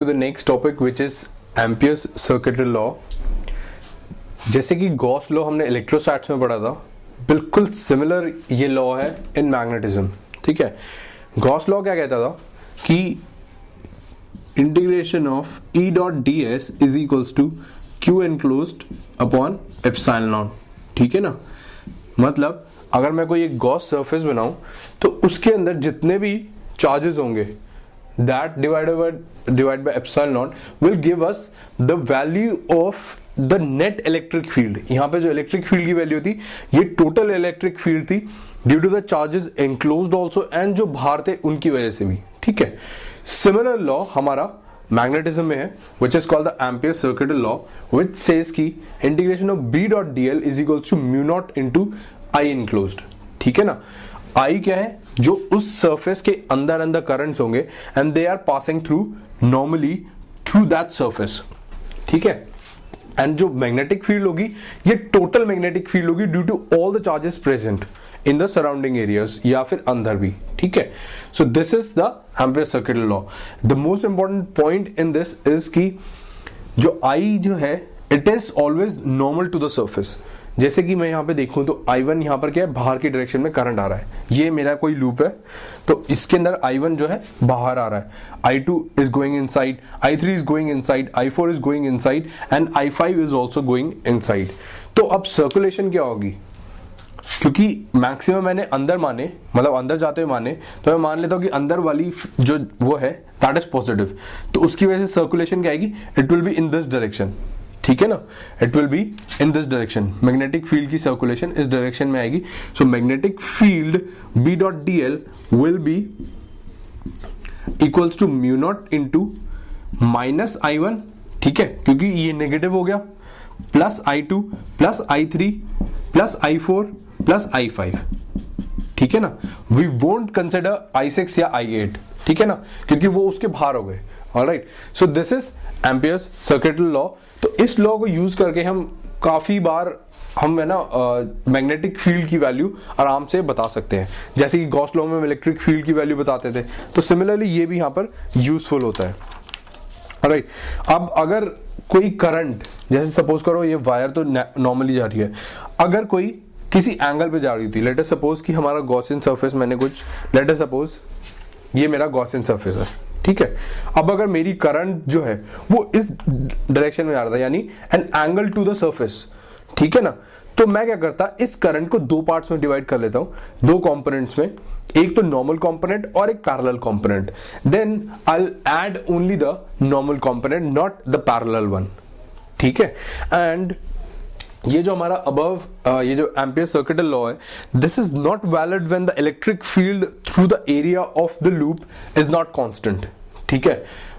to the next topic which is Ampere's circuitry law। जैसे कि Gauss law हमने इलेक्ट्रोस्टैट्स में पढ़ा था, बिल्कुल सिमिलर ये लॉ है इन मैग्नेटिज्म। ठीक है, गॉस लॉ क्या कहता था कि integration of E dot d s is equals to q enclosed upon epsilon naught. ठीक है ना, मतलब अगर मैं कोई एक गॉस सरफेस बनाऊं तो उसके अंदर जितने भी चार्जेस होंगे that divided by epsilon naught will give us the value of the net electric field। यहाँ पे जो इलेक्ट्रिक फील्ड की वैल्यू थी ये टोटल इलेक्ट्रिक फील्ड थी due to the charges enclosed also and जो बाहर थे उनकी वजह से भी। ठीक है, सिमिलर लॉ हमारा मैग्नेटिज्म में है which is called the Ampere circuitry law which says कि integration of B dot d l is equal to mu naught into I enclosed. ठीक है ना, आई क्या है, जो उस सरफेस के अंदर अंदर करंट्स होंगे and they are passing through normally through that surface. ठीक है, एंड जो मैग्नेटिक फील्ड होगी ये टोटल मैग्नेटिक फील्ड होगी due to all the charges present in the surrounding areas या फिर अंदर भी। ठीक है, so this is the Ampere circuitry law. The most important point in this is कि जो आई जो है it is always normal to the surface. जैसे कि मैं यहां पे देखूं तो I1 यहां पर क्या है, बाहर की डायरेक्शन में करंट आ रहा है। ये मेरा कोई लूप है तो इसके अंदर I1 जो है बाहर आ रहा है, I2 is going inside, I3 is going inside, I4 is going inside and I5 is also going inside. तो अब सर्कुलेशन क्या होगी, क्योंकि मैक्सिमम मैंने अंदर माने, मतलब अंदर जाते हुए माने, तो मैं मान लेता हूं कि अंदर वाली जो वो है दैट इज पॉजिटिव, तो उसकी वजह से सर्कुलेशन क्या आएगी, it will be in this direction. ठीक है ना, it will be in this direction. Magnetic field की सर्कुलेशन इस डायरेक्शन में आएगी। So magnetic field B dot d l will be equals to mu naught into minus I1। ठीक है, क्योंकि ये नेगेटिव हो गया, plus I2 plus I3 plus I4 plus I5। ठीक है ना, वी वोंट कंसिडर I6 या I8। ठीक है ना, क्योंकि वो उसके बाहर हो गए। Alright, so this is amperes circuitry law. तो इस लॉ को यूज करके हम काफी बार हम है ना मैग्नेटिक फील्ड की वैल्यू आराम से बता सकते हैं। जैसे कि गॉस लॉ में इलेक्ट्रिक फील्ड की वैल्यू बताते थे, तो सिमिलरली ये भी यहां पर यूजफुल होता है। ऑलराइट, अब अगर कोई करंट, जैसे सपोज करो ये वायर तो नॉर्मली जा रही है, अगर कोई किसी एंगल पे जा रही थी, लेट अस सपोज कि हमारा गॉसियन सरफेस, मैंने कुछ लेट अस सपोज ये मेरा गॉसियन सरफेस है। ठीक है, अब अगर मेरी करंट जो है वो इस डायरेक्शन में आ रहा था, यानी an angle to the surface. ठीक है ना, तो मैं क्या करता, इस करंट को दो पार्ट्स में डिवाइड कर लेता हूं, दो कंपोनेंट्स में, एक तो नॉर्मल कंपोनेंट और एक parallel component. Then I will add only the normal component, not the parallel one. ठीक है, एंड ये जो हमारा अबव ये जो एम्पियर सर्किटरी लॉ है, this is not valid when the electric field through the area of the loop is not constant. ठीक है,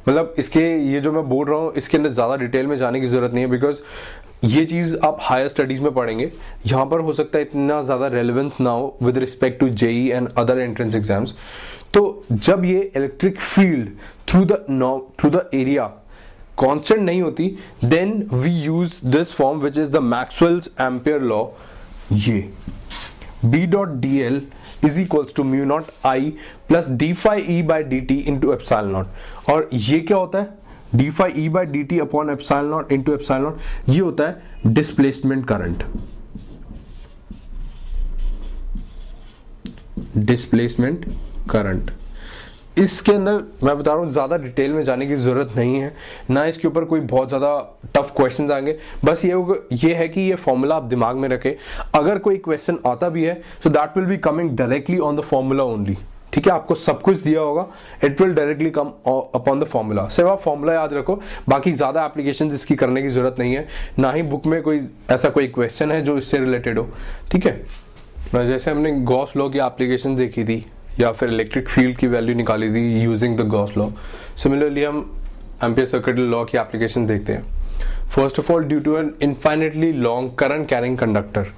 मतलब इसके ये जो मैं बोल रहा हूं इसके अंदर ज्यादा डिटेल में जाने की जरूरत नहीं है, बिकॉज ये चीज आप हायर स्टडीज में पढ़ेंगे। यहां पर हो सकता है इतना ज्यादा रेलेवेंस ना हो with respect to JEE and other entrance exams. तो जब ये electric field through the area constant नहीं होती, then we use this form which is the Maxwell's Ampere law. ये B dot d l is equals to mu naught I plus d phi E by d t into epsilon naught. और ये क्या होता है, d phi E by d t upon epsilon naught into epsilon not, ये होता है displacement current. Displacement current इसके अंदर मैं बता रहा हूं ज्यादा डिटेल में जाने की जरूरत नहीं है, ना इसके ऊपर कोई बहुत ज्यादा टफ क्वेश्चंस आएंगे। बस ये है कि ये फॉर्मूला आप दिमाग में रखें, अगर कोई क्वेश्चन आता भी है सो that will be coming directly on the formula only. ठीक है, आपको सब कुछ दिया होगा, it will directly come upon the formula. सिर्फ आप फॉर्मूला याद रखो, बाकी ज्यादा एप्लीकेशन इसकी करने की जरूरत नहीं है, ना ही बुक में कोई ऐसा कोई क्वेश्चन है जो इससे रिलेटेड हो। ठीक है, जैसे हमने गॉस लॉ की एप्लीकेशन देखी थी या फिर इलेक्ट्रिक फील्ड की वैल्यू निकाली थी using the Gauss law, similarly हम एम्पियर सर्किटरी लॉ की एप्लीकेशन देखते हैं। First of all, due to an infinitely long current carrying conductor,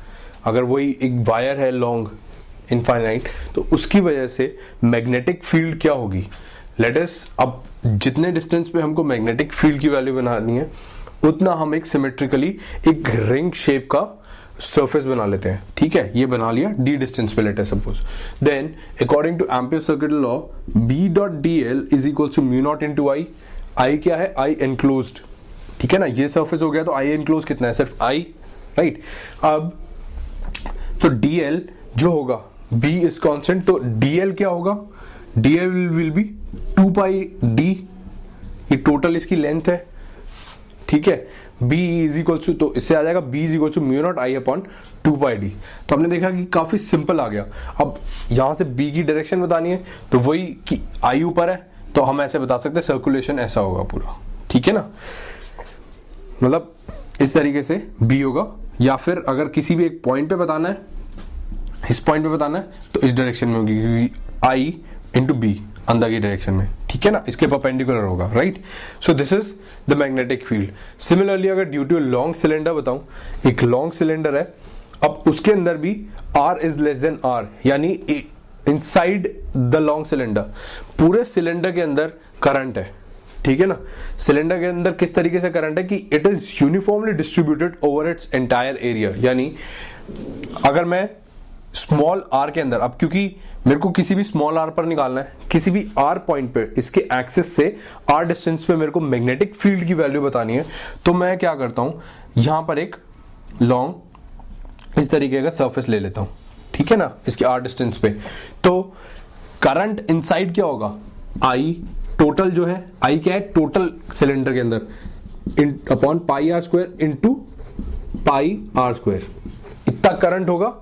अगर वही एक वायर है लॉन्ग इनफाइनाइट, तो उसकी वजह से मैग्नेटिक फील्ड क्या होगी, लेट अस, अब जितने डिस्टेंस पे हमको मैग्नेटिक फील्ड की वैल्यू बनानी है उतना हम एक सिमेट्रिकली एक रिंग शेप का सरफेस बना लेते हैं। ठीक है, ये बना लिया d डिस्टेंस पे, let us suppose. Then according to ampere circuitry law B dot d l is equal to mu naught into I I क्या है, आई एनक्लोज्ड, ठीक है ना, ये सरफेस हो गया, तो आई एनक्लोज कितना है, सिर्फ आई, राइट। अब तो dl जो होगा, b इज कांस्टेंट, तो dl क्या होगा, dl will be 2 pi d, ये टोटल इसकी लेंथ है, ठीक है। b इज इक्वल टू, तो इससे आ जाएगा b is equal to mu naught I upon 2 pi d। तो हमने देखा कि काफी सिंपल आ गया। अब यहां से b की डायरेक्शन बतानी है, तो वही कि i ऊपर है, तो हम ऐसे बता सकते हैं सर्कुलेशन ऐसा होगा पूरा, ठीक है ना, मतलब इस तरीके से b होगा। या फिर अगर किसी भी एक पॉइंट पे बताना है, इस पॉइंट पे बताना है, तो इस डायरेक्शन में होगी, क्योंकि i इंटू बी अंदर की डायरेक्शन में, ठीक है ना, इसके परपेंडिकुलर होगा, right. So this is the magnetic field. Similarly अगर ड्यू टू लॉन्ग सिलेंडर बताऊं, एक लॉन्ग सिलेंडर है, अब उसके अंदर भी r is less than r, यानी इनसाइड द लॉन्ग सिलेंडर, पूरे सिलेंडर के अंदर करंट है, ठीक है ना। सिलेंडर के अंदर किस तरीके से करंट है कि it is uniformly distributed over its entire area, यानी अगर मैं स्मॉल r के अंदर, अब क्योंकि मेरे को किसी भी स्मॉल r पर निकालना है, किसी भी r पॉइंट पे, इसके एक्सिस से r डिस्टेंस पे मेरे को मैग्नेटिक फील्ड की वैल्यू बतानी है, तो मैं क्या करता हूं, यहां पर एक लॉन्ग इस तरीके का सरफेस ले लेता हूं, ठीक है ना, इसके r डिस्टेंस पे। तो करंट इनसाइड क्या होगा, I टोटल जो है, I क्या है, टोटल सिलेंडर के अंदर upon pi r square into pi r square, इतना करंट होगा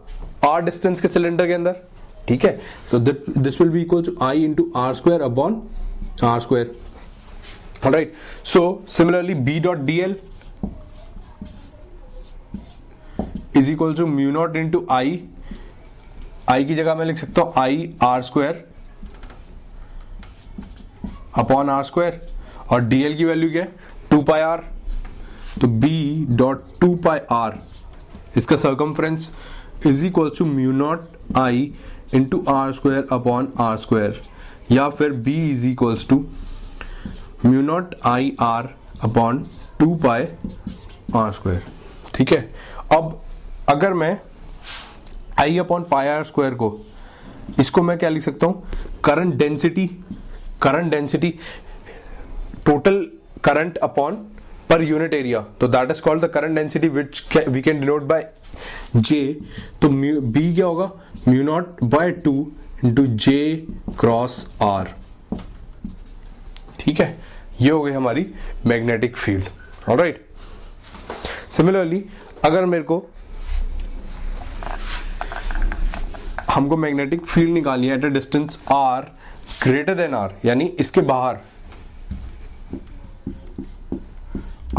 r डिस्टेंस के सिलेंडर के अंदर, ठीक है। तो this will be equal to I into r square upon r square, alright. So similarly b dot dl is equal to mu naught into I की जगह मैं लिख सकता हूं I r square upon r square, और dl की value क्या है, 2 पाई r, तो b डॉट 2 पाई r, इसका circumference is equal to mu naught I into r square upon r square, या फिर b is equals to mu naught I r upon 2 pi r square, ठीक है। अब अगर मैं I upon pi r square को, इसको मैं क्या लिख सकता हूं, current density total current upon per unit area, तो that is called the current density which we can denote by J। तो B क्या होगा, mu naught by 2 into J cross R, ठीक है। ये हो गई हमारी मैग्नेटिक फील्ड, ऑलराइट। सिमिलरली अगर मेरे को, हमको मैग्नेटिक फील्ड निकालनी है at a distance r greater than r, यानी इसके बाहर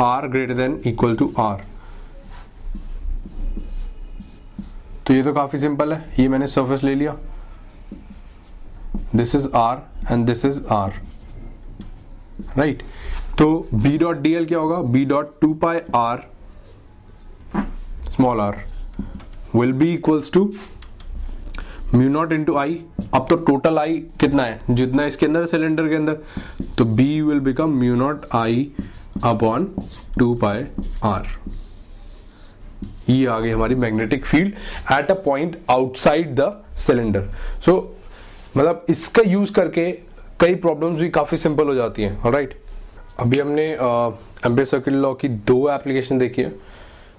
r greater than equal to r, तो ये तो काफी सिंपल है, ये मैंने सरफेस ले लिया, this is r and this is r, right. तो b डॉट dl क्या होगा, b dot 2 pi r small r will be equals to mu naught into I। अब तो टोटल I कितना है, जितना इसके अंदर सिलेंडर के अंदर, तो B will become mu naught I upon 2 pi R। ये आ गई हमारी magnetic field at a point outside the cylinder. So मतलब इसका यूज करके कई प्रॉब्लम्स भी काफी सिंपल हो जाती हैं, ऑलराइट। अभी हमने एम्पियर सर्किट लॉ की 2 एप्लीकेशन देखी है,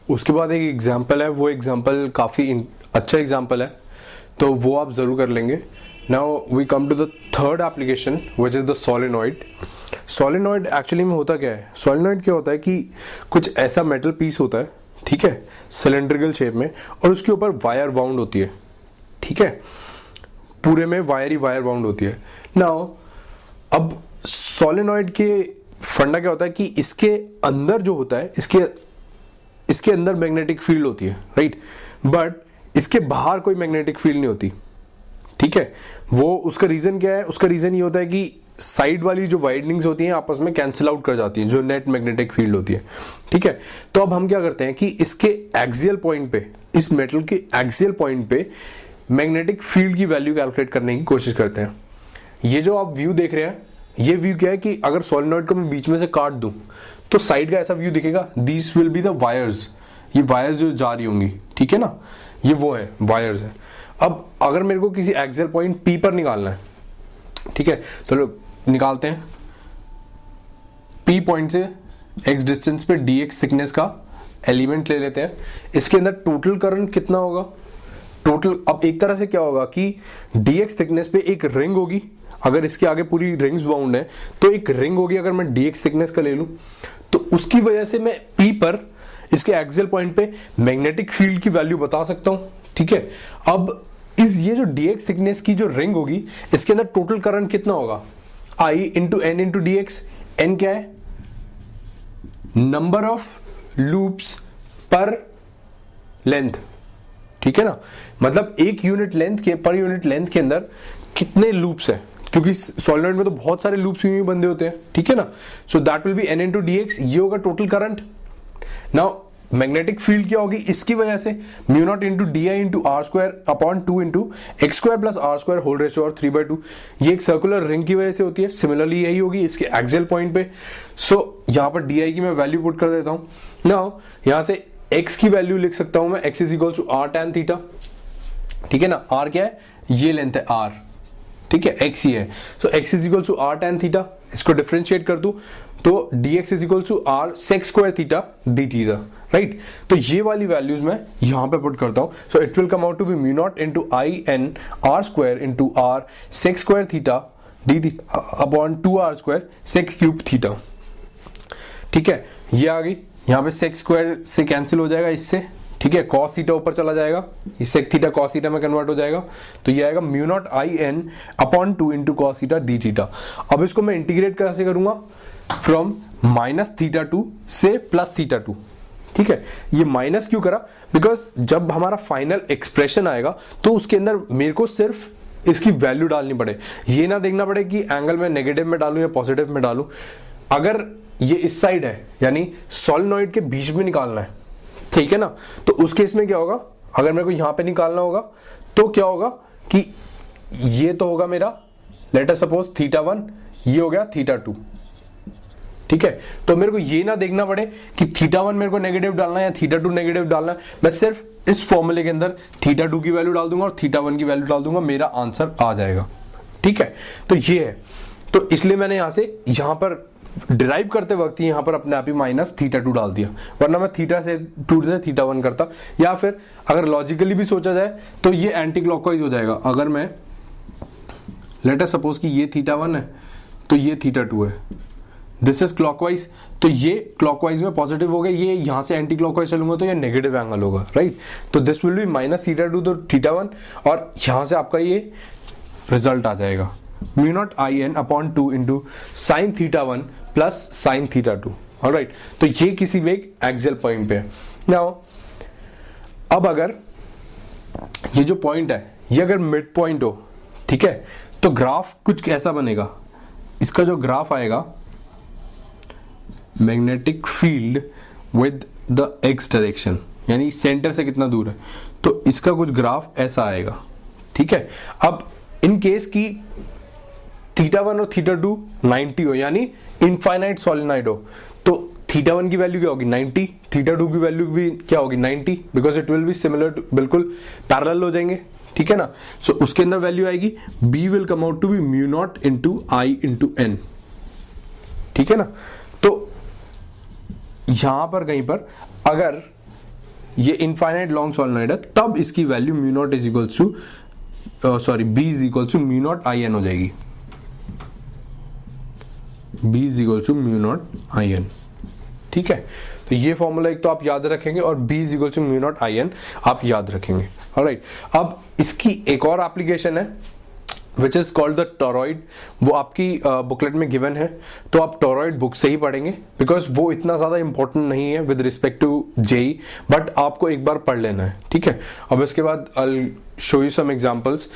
उसके बाद एक एग्जाम्पल है, वो एग्जाम्पल काफी अच्छा एग्जाम्पल है, तो वो आप जरूर कर लेंगे। Now we come to the third application which is the solenoid. Solenoid actually में होता क्या है, सोलेनॉइड क्या होता है कि कुछ ऐसा मेटल पीस होता है, ठीक है, सिलेंड्रिकल शेप में, और उसके ऊपर वायर बाउंड होती है, ठीक है, पूरे में वायर ही वायर बाउंड होती है। नाउ अब सोलेनॉइड के फंडा क्या होता है कि इसके अंदर जो होता है, इसके अंदर मैग्नेटिक फील्ड होती है, राइट, बट इसके बाहर कोई मैग्नेटिक फील्ड नहीं होती, ठीक है। वो उसका रीजन क्या है, उसका रीजन ये होता है कि साइड वाली जो वाइडनिंग्स होती हैं आपस में कैंसिल आउट कर जाती हैं, जो नेट मैग्नेटिक फील्ड होती है, ठीक है। तो अब हम क्या करते हैं कि इसके एक्सियल पॉइंट पे, इस मेटल के एक्सियल पॉइंट पे मैग्नेटिक फील्ड की वैल्यू कैलकुलेट करने की कोशिश करते हैं। ये जो आप व्यू देख रहे हैं, ये व्यू क्या है कि अगर सोलेनॉइड को मैं बीच में से काट दूं तो साइड का ऐसा व्यू दिखेगा, this will be the wires, ये वायर्स जो जा रही होंगी, ठीक है ना, ये वो है वायर्स है। अब अगर मेरे को किसी एक्सियल पॉइंट P पर निकालना है, ठीक है, तो निकालते हैं। P पॉइंट से x डिस्टेंस पे dx थिकनेस का एलिमेंट ले लेते हैं। इसके अंदर टोटल करंट कितना होगा? टोटल, अब एक तरह से क्या होगा कि dx थिकनेस पे एक रिंग होगी, अगर इसके आगे पूरी रिंग्स बाउंड है तो एक रिंग होगी, अगर मैं dx थिकनेस का ले लूं तो उसकी वजह से मैं P पर इसके एक्सियल पॉइंट पे मैग्नेटिक फील्ड की वैल्यू बता सकता हूं। ठीक है, अब ये जो dx थिकनेस की जो रिंग होगी इसके अंदर टोटल करंट कितना होगा? I into n into d x. N क्या है? Number of loops per length. ठीक है ना, मतलब एक यूनिट लेंथ के, पर यूनिट लेंथ के अंदर कितने लूप्स हैं, क्योंकि सॉलिनॉइड में तो बहुत सारे लूप्स यूं ही बंधे होते हैं। ठीक है ना, so that will be n into d x. ये होगा total current. Now magnetic field क्या होगी इसकी वजह से? Mu naught into d I into r square upon 2 into x square plus r square whole ratio और 3/2। ये एक सर्कुलर रिंग की वजह से होती है। सिमिलरली यही होगी इसके एक्सियल पॉइंट पे। सो यहां पर डी आई की मैं वैल्यू पुट कर देता हूं। नाउ यहां से x की वैल्यू लिख सकता हूं मैं, x is equal to r tan theta. ठीक है ना, r क्या है? ये लेंथ है r। ठीक है, x ही है। सो x is equal to r tan theta. इसको डिफरेंशिएट कर दूं तो dx is equal to r sec square theta d theta. Right, तो ये वाली वैल्यूज मैं यहां पे पुट करता हूं। So it will come out to be mu naught into I n r square into r sec square theta d theta upon 2r square sec cube theta. ठीक है, ये आ गई। यहां पे सेक स्क्वायर से कैंसिल हो जाएगा इससे। ठीक है, कॉस थीटा ऊपर चला जाएगा, इस सेक थीटा कॉस थीटा में कन्वर्ट हो जाएगा, तो ये आएगा mu naught I n upon 2 into cos theta d theta. अब इसको मैं इंटीग्रेट कैसे करूंगा? फ्रॉम माइनस थीटा 2 से प्लस थीटा 2। ठीक है, ये माइनस क्यों करा? बिकॉज जब हमारा फाइनल एक्सप्रेशन आएगा तो उसके अंदर मेरे को सिर्फ इसकी वैल्यू डालनी पड़े, ये ना देखना पड़े कि एंगल में नेगेटिव में डालूं या पॉजिटिव में डालूं। अगर ये इस साइड है यानी सॉलिनॉइड के बीच में निकालना है, ठीक है ना, तो उस केस में क्या होगा? अगर मेरे को यहां पे निकालना होगा तो क्या होगा कि ये तो होगा मेरा, लेट अस सपोज थीटा 1, ये हो गया थीटा 2। ठीक है, तो मेरे को ये ना देखना पड़े कि थीटा 1 मेरे को नेगेटिव डालना है या थीटा 2 नेगेटिव डालना है। मैं सिर्फ इस फॉर्मूले के अंदर थीटा 2 की वैल्यू डाल दूंगा और थीटा 1 की वैल्यू डाल दूंगा, मेरा आंसर आ जाएगा। ठीक है, तो ये है, तो इसलिए मैंने यहां से यहां पर डिराइव करते वक्त यहां पर अपने आप ही माइनस थीटा 2 डाल दिया, वरना मैं थीटा से 2 से थीटा 1 करता। या फिर अगर लॉजिकली भी सोचा जाए तो ये एंटी क्लॉकवाइज हो जाएगा। अगर मैं लेट अस सपोज कि ये थीटा 1 है तो ये थीटा 2 है, दिस इज क्लॉकवाइज, तो ये क्लॉकवाइज में पॉजिटिव हो गया, ये यहां से एंटी क्लॉकवाइज चलूंगा तो ये नेगेटिव एंगल होगा। राइट, तो this will B minus theta 2 तो थीटा 1, और यहां से आपका ये रिजल्ट आ जाएगा mu naught I n upon 2 into sine theta 1 plus sine theta 2। Alright, तो ये किसी भी एक एक्सियल पॉइंट पे है। नाउ अब अगर ये जो पॉइंट है ये अगर मिड पॉइंट हो, ठीक है, तो ग्राफ कुछ ऐसा बनेगा। इसका जो ग्राफ आएगा magnetic field with the x direction, यानी सेंटर से कितना दूर है, तो इसका कुछ ग्राफ ऐसा आएगा। ठीक है, अब इन केस की थीटा 1 और थीटा 2 90 हो, यानी इनफाइनाइट सॉलिनॉइड हो, तो थीटा 1 की वैल्यू क्या होगी? 90। थीटा 2 की वैल्यू भी क्या होगी? 90, because it will be similar to, बिल्कुल पैरेलल हो जाएंगे। ठीक है ना, सो उसके अंदर वैल्यू आएगी b will come out to be mu naught into I into n. ठीक है ना, तो यहां पर कहीं पर अगर ये इनफाइनाइट लॉन्ग सॉलिनॉइड है तब इसकी value mu naught is equal to b is equal to mu naught I n हो जाएगी। b is equal to mu naught I n. ठीक है, तो ये फॉर्मूला एक तो आप याद रखेंगे और b is equal to mu naught I n आप याद रखेंगे। ऑलराइट, अब इसकी एक और एप्लीकेशन है which is called the torrid, वो आपकी बुकलेट में गिवन है, तो आप टॉरॉइड बुक से ही पढ़ेंगे बिकॉज वो इतना ज्यादा इंपॉर्टेंट नहीं है with respect to JEE, but आपको एक बार पढ़ लेना है। ठीक है, अब इसके बाद I will show you some examples.